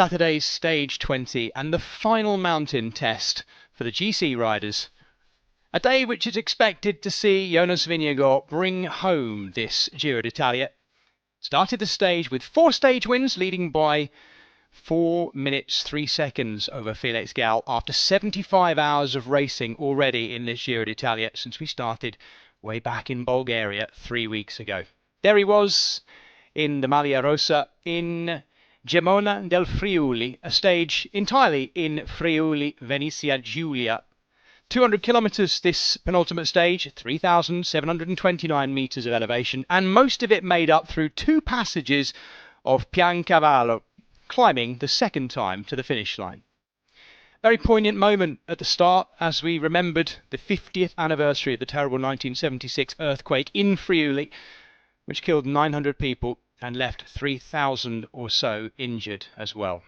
Saturday's stage 20 and the final mountain test for the GC riders. A day which is expected to see Jonas Vingegaard bring home this Giro d'Italia. Started the stage with 4 stage wins, leading by 4 minutes 3 seconds over Felix Gall after 75 hours of racing already in this Giro d'Italia since we started way back in Bulgaria 3 weeks ago. There he was in the Maglia Rosa in Gemona del Friuli, a stage entirely in Friuli Venezia Giulia. 200 kilometres this penultimate stage, 3,729 metres of elevation, and most of it made up through 2 passages of Piancavallo, climbing the second time to the finish line. Very poignant moment at the start as we remembered the 50th anniversary of the terrible 1976 earthquake in Friuli, which killed 900 people and left 3,000 or so injured as well.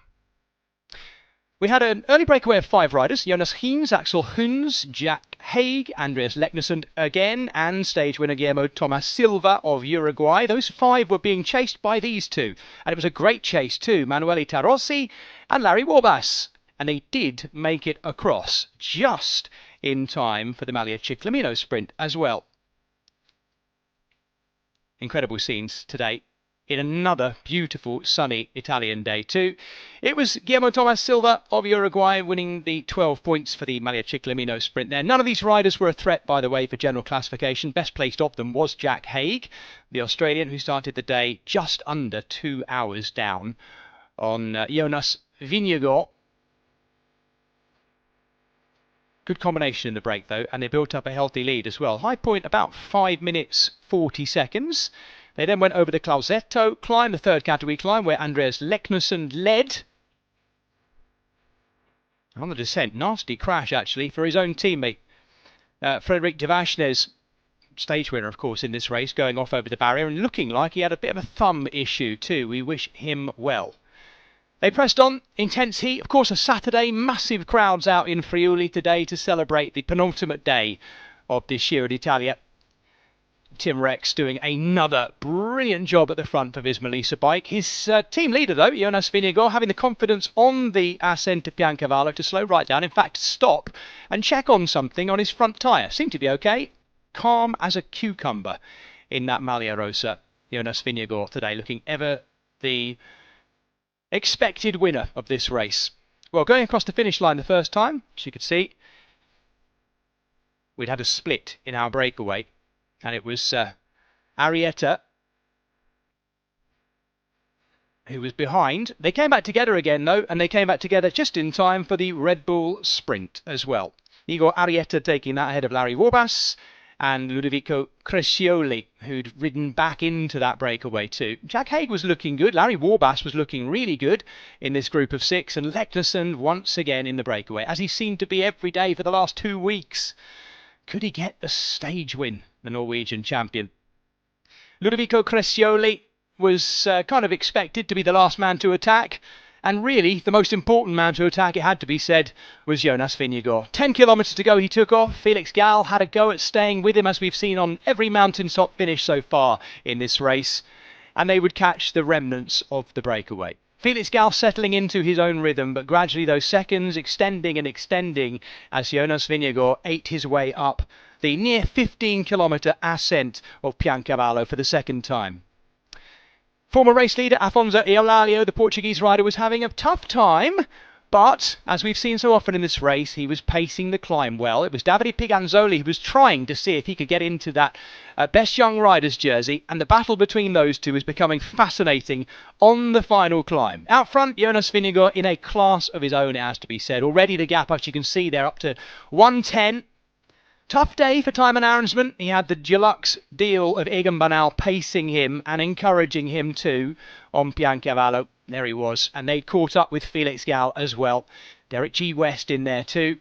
We had an early breakaway of 5 riders: Jonas Vingegaard, Axel Huns, Jack Haig, Andreas Leknesund again, and stage winner Guillermo Tomas Silva of Uruguay. Those 5 were being chased by these 2, and it was a great chase too, Manuele Tarossi and Larry Warbasse, and they did make it across just in time for the Maglia Ciclamino sprint as well. Incredible scenes today in another beautiful sunny Italian day too. It was Guillermo Tomas Silva of Uruguay winning the 12 points for the Maglia Ciclamino sprint there. None of these riders were a threat, by the way, for general classification. Best placed of them was Jack Haig, the Australian, who started the day just under 2 hours down on Jonas Vingegaard. Good combination in the break though, and they built up a healthy lead as well. High point about 5 minutes 40 seconds. They then went over the Clausetto climb, the 3rd category climb, where Andreas Leknesund led. On the descent, nasty crash actually for his own teammate. Frederic de Vachnes, stage winner of course in this race, going off over the barrier and looking like he had a bit of a thumb issue too. We wish him well. They pressed on, intense heat, of course a Saturday, massive crowds out in Friuli today to celebrate the penultimate day of this Giro d'Italia. Tim Rex doing another brilliant job at the front of his Melissa bike. His team leader though, Jonas Vingegaard, having the confidence on the ascent of Piancavallo to slow right down, in fact stop and check on something on his front tyre. Seemed to be okay. Calm as a cucumber in that Maglia Rosa. Jonas Vingegaard today looking ever the expected winner of this race. Well, going across the finish line the first time, as you could see, we'd had a split in our breakaway, and it was Arrieta who was behind. They came back together again though, and they came back together just in time for the Red Bull sprint as well. Igor Arrieta taking that ahead of Larry Warbasse and Ludovico Crescioli, who'd ridden back into that breakaway too. Jack Haig was looking good, Larry Warbasse was looking really good in this group of 6, and Leknesund once again in the breakaway, as he seemed to be every day for the last 2 weeks. Could he get the stage win, the Norwegian champion? Ludovico Crescioli was kind of expected to be the last man to attack, and really the most important man to attack, it had to be said, was Jonas Vingegaard. 10 kilometres to go he took off. Felix Gall had a go at staying with him, as we've seen on every mountaintop finish so far in this race, and they would catch the remnants of the breakaway. Felix Gall settling into his own rhythm, but gradually those seconds extending and extending as Jonas Vingegaard ate his way up the near 15-kilometre ascent of Piancavallo for the second time. Former race leader Afonso Eulalia, the Portuguese rider, was having a tough time, but as we've seen so often in this race, he was pacing the climb well. It was Davide Piganzoli who was trying to see if he could get into that Best Young Riders jersey, and the battle between those two is becoming fascinating on the final climb. Out front, Jonas Vingegaard in a class of his own, it has to be said. Already the gap, as you can see there, up to 1:10. Tough day for Thymen Arensman. He had the deluxe deal of Egan Bernal pacing him and encouraging him too on Piancavallo. There he was, and they'd caught up with Felix Gall as well. Derek G. West in there too.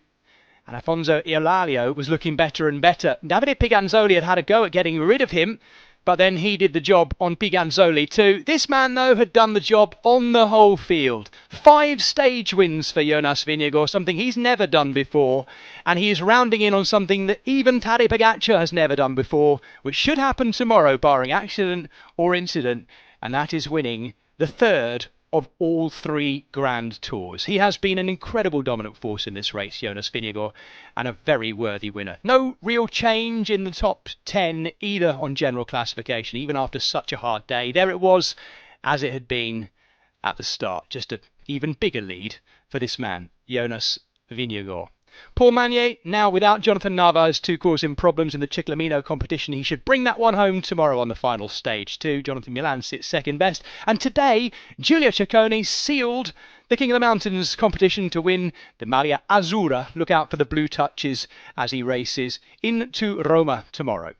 And Afonso Eulalia was looking better and better. Davide Piganzoli had a go at getting rid of him, but then he did the job on Piganzoli too. This man, though, had done the job on the whole field. 5 stage wins for Jonas Vingegaard, something he's never done before, and he is rounding in on something that even Tadej Pogačar has never done before, which should happen tomorrow, barring accident or incident, and that is winning the 3rd of all 3 Grand Tours. He has been an incredible dominant force in this race, Jonas Vingegaard, and a very worthy winner. No real change in the top 10 either on general classification, even after such a hard day. There it was, as it had been at the start. Just an even bigger lead for this man, Jonas Vingegaard. Paul Magnier, now without Jonathan Narvaez to cause him problems in the Ciclamino competition, he should bring that one home tomorrow on the final stage too. Jonathan Milan sits second best. And today, Giulio Ciccone sealed the King of the Mountains competition to win the Maglia Azzurra. Look out for the blue touches as he races into Roma tomorrow.